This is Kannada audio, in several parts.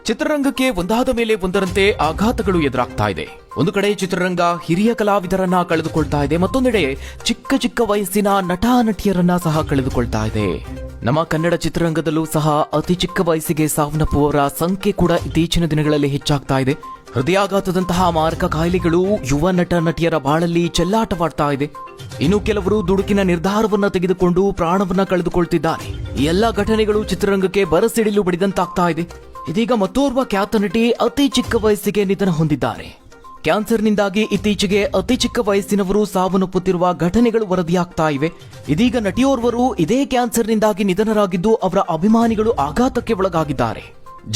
ಚಿತ್ರರಂಗಕ್ಕೆ ಒಂದಾದ ಮೇಲೆ ಒಂದರಂತೆ ಆಘಾತಗಳು ಎದುರಾಗ್ತಾ ಇದೆ. ಒಂದು ಕಡೆ ಚಿತ್ರರಂಗ ಹಿರಿಯ ಕಲಾವಿದರನ್ನ ಕಳೆದುಕೊಳ್ತಾ ಇದೆ, ಮತ್ತೊಂದೆಡೆ ಚಿಕ್ಕ ಚಿಕ್ಕ ವಯಸ್ಸಿನ ನಟ ನಟಿಯರನ್ನ ಸಹ ಕಳೆದುಕೊಳ್ತಾ ಇದೆ. ನಮ್ಮ ಕನ್ನಡ ಚಿತ್ರರಂಗದಲ್ಲೂ ಸಹ ಅತಿ ಚಿಕ್ಕ ವಯಸ್ಸಿಗೆ ಸಾವನ್ನಪ್ಪುವವರ ಸಂಖ್ಯೆ ಕೂಡ ಇತ್ತೀಚಿನ ದಿನಗಳಲ್ಲಿ ಹೆಚ್ಚಾಗ್ತಾ ಇದೆ. ಹೃದಯಾಘಾತದಂತಹ ಮಾರಕ ಕಾಯಿಲೆಗಳು ಯುವ ನಟ ನಟಿಯರ ಬಾಳಲ್ಲಿ ಚೆಲ್ಲಾಟವಾಡ್ತಾ ಇದೆ. ಇನ್ನು ಕೆಲವರು ದುಡುಕಿನ ನಿರ್ಧಾರವನ್ನ ತೆಗೆದುಕೊಂಡು ಪ್ರಾಣವನ್ನ ಕಳೆದುಕೊಳ್ತಿದ್ದಾರೆ. ಈ ಎಲ್ಲಾ ಘಟನೆಗಳು ಚಿತ್ರರಂಗಕ್ಕೆ ಬರಸಿಡಿಲು ಬಡಿದಂತಾಗ್ತಾ ಇದೆ. ಇದೀಗ ಮತ್ತೋರ್ವ ಖ್ಯಾತ ನಟಿ ಅತಿ ಚಿಕ್ಕ ವಯಸ್ಸಿಗೆ ನಿಧನ ಹೊಂದಿದ್ದಾರೆ. ಕ್ಯಾನ್ಸರ್ನಿಂದಾಗಿ ಇತ್ತೀಚೆಗೆ ಅತಿ ಚಿಕ್ಕ ವಯಸ್ಸಿನವರು ಸಾವನ್ನಪ್ಪುತ್ತಿರುವ ಘಟನೆಗಳು ವರದಿಯಾಗ್ತಾ ಇವೆ. ಇದೀಗ ನಟಿಯೋರ್ವರು ಇದೇ ಕ್ಯಾನ್ಸರ್ನಿಂದಾಗಿ ನಿಧನರಾಗಿದ್ದು ಅವರ ಅಭಿಮಾನಿಗಳು ಆಘಾತಕ್ಕೆ ಒಳಗಾಗಿದ್ದಾರೆ.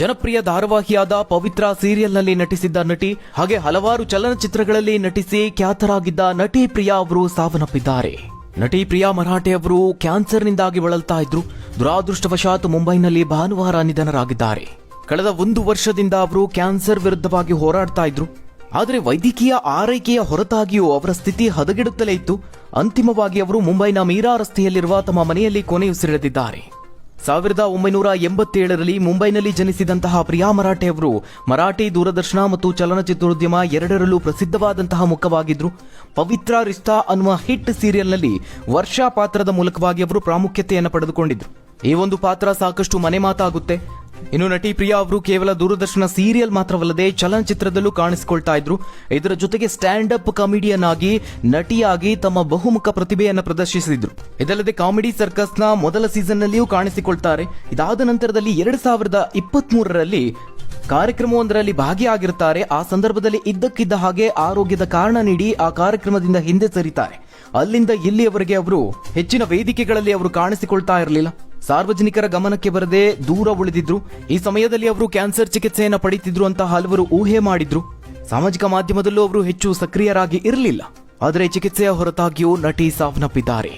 ಜನಪ್ರಿಯ ಧಾರಾವಾಹಿಯಾದ ಪವಿತ್ರ ಸೀರಿಯಲ್ನಲ್ಲಿ ನಟಿಸಿದ್ದ ನಟಿ ಹಾಗೆ ಹಲವಾರು ಚಲನಚಿತ್ರಗಳಲ್ಲಿ ನಟಿಸಿ ಖ್ಯಾತರಾಗಿದ್ದ ನಟಿ ಪ್ರಿಯಾ ಅವರು ಸಾವನ್ನಪ್ಪಿದ್ದಾರೆ. ನಟಿ ಪ್ರಿಯಾ ಮರಾಠೆ ಅವರು ಕ್ಯಾನ್ಸರ್ನಿಂದಾಗಿ ಬಳಲ್ತಾ ಇದ್ರು. ದುರಾದೃಷ್ಟವಶಾತ್ ಮುಂಬೈನಲ್ಲಿ ಭಾನುವಾರ ನಿಧನರಾಗಿದ್ದಾರೆ. ಕಳೆದ 1 ವರ್ಷದಿಂದ ಅವರು ಕ್ಯಾನ್ಸರ್ ವಿರುದ್ಧವಾಗಿ ಹೋರಾಡ್ತಾ ಇದ್ರು. ಆದರೆ ವೈದ್ಯಕೀಯ ಆರೈಕೆಯ ಹೊರತಾಗಿಯೂ ಅವರ ಸ್ಥಿತಿ ಹದಗೆಡುತ್ತಲೇ ಇತ್ತು. ಅಂತಿಮವಾಗಿ ಅವರು ಮುಂಬೈನ ಮೀರಾ ರಸ್ತೆಯಲ್ಲಿರುವ ತಮ್ಮ ಮನೆಯಲ್ಲಿ ಕೊನೆಯುಸಿರೆಳೆದಿದ್ದಾರೆ. 1987ರಲ್ಲಿ ಮುಂಬೈನಲ್ಲಿ ಜನಿಸಿದಂತಹ ಪ್ರಿಯಾ ಮರಾಠೆ ಅವರು ಮರಾಠಿ ದೂರದರ್ಶನ ಮತ್ತು ಚಲನಚಿತ್ರೋದ್ಯಮ ಎರಡರಲ್ಲೂ ಪ್ರಸಿದ್ಧವಾದಂತಹ ಮುಖವಾಗಿದ್ರು. ಪವಿತ್ರ ರಿಶ್ತಾ ಅನ್ನುವ ಹಿಟ್ ಸೀರಿಯಲ್ನಲ್ಲಿ ವರ್ಷಾ ಪಾತ್ರದ ಮೂಲಕವಾಗಿ ಅವರು ಪ್ರಾಮುಖ್ಯತೆಯನ್ನು ಪಡೆದುಕೊಂಡಿದ್ರು. ಈ ಒಂದು ಪಾತ್ರ ಸಾಕಷ್ಟು ಮನೆ ಮಾತಾಗುತ್ತೆ. ಇನ್ನು ನಟಿ ಪ್ರಿಯಾ ಅವರು ಕೇವಲ ದೂರದರ್ಶನ ಸೀರಿಯಲ್ ಮಾತ್ರವಲ್ಲದೆ ಚಲನಚಿತ್ರದಲ್ಲೂ ಕಾಣಿಸಿಕೊಳ್ತಾ ಇದ್ರು. ಇದರ ಜೊತೆಗೆ ಸ್ಟ್ಯಾಂಡ್ ಅಪ್ ಕಾಮಿಡಿಯನ್ ಆಗಿ ನಟಿಯಾಗಿ ತಮ್ಮ ಬಹುಮುಖ ಪ್ರತಿಭೆಯನ್ನು ಪ್ರದರ್ಶಿಸಿದ್ರು. ಇದಲ್ಲದೆ ಕಾಮಿಡಿ ಸರ್ಕಸ್ನ ಮೊದಲ ಸೀಸನ್ ನಲ್ಲಿಯೂ ಕಾಣಿಸಿಕೊಳ್ತಾರೆ. ಇದಾದ ನಂತರದಲ್ಲಿ 2023ರಲ್ಲಿ ಕಾರ್ಯಕ್ರಮವೊಂದರಲ್ಲಿ ಭಾಗಿಯಾಗಿರುತ್ತಾರೆ. ಆ ಸಂದರ್ಭದಲ್ಲಿ ಇದ್ದಕ್ಕಿದ್ದ ಹಾಗೆ ಆರೋಗ್ಯದ ಕಾರಣ ನೀಡಿ ಆ ಕಾರ್ಯಕ್ರಮದಿಂದ ಹಿಂದೆ ಸರಿತಾರೆ. ಅಲ್ಲಿಂದ ಇಲ್ಲಿಯವರೆಗೆ ಅವರು ಹೆಚ್ಚಿನ ವೇದಿಕೆಗಳಲ್ಲಿ ಅವರು ಕಾಣಿಸಿಕೊಳ್ತಾ ಇರಲಿಲ್ಲ. ಸಾರ್ವಜನಿಕರ ಗಮನಕ್ಕೆ ಬರದೆ ದೂರ ಉಳಿದಿದ್ರು. ಈ ಸಮಯದಲ್ಲಿ ಅವರು ಕ್ಯಾನ್ಸರ್ ಚಿಕಿತ್ಸೆಯನ್ನು ಪಡೆಯುತ್ತಿದ್ರು ಅಂತ ಹಲವರು ಊಹೆ ಮಾಡಿದ್ರು. ಸಾಮಾಜಿಕ ಮಾಧ್ಯಮದಲ್ಲೂ ಅವರು ಹೆಚ್ಚು ಸಕ್ರಿಯರಾಗಿ ಇರಲಿಲ್ಲ. ಆದರೆ ಚಿಕಿತ್ಸೆಯ ಹೊರತಾಗಿಯೂ ನಟಿ ಸಾವನ್ನಪ್ಪಿದ್ದಾರೆ.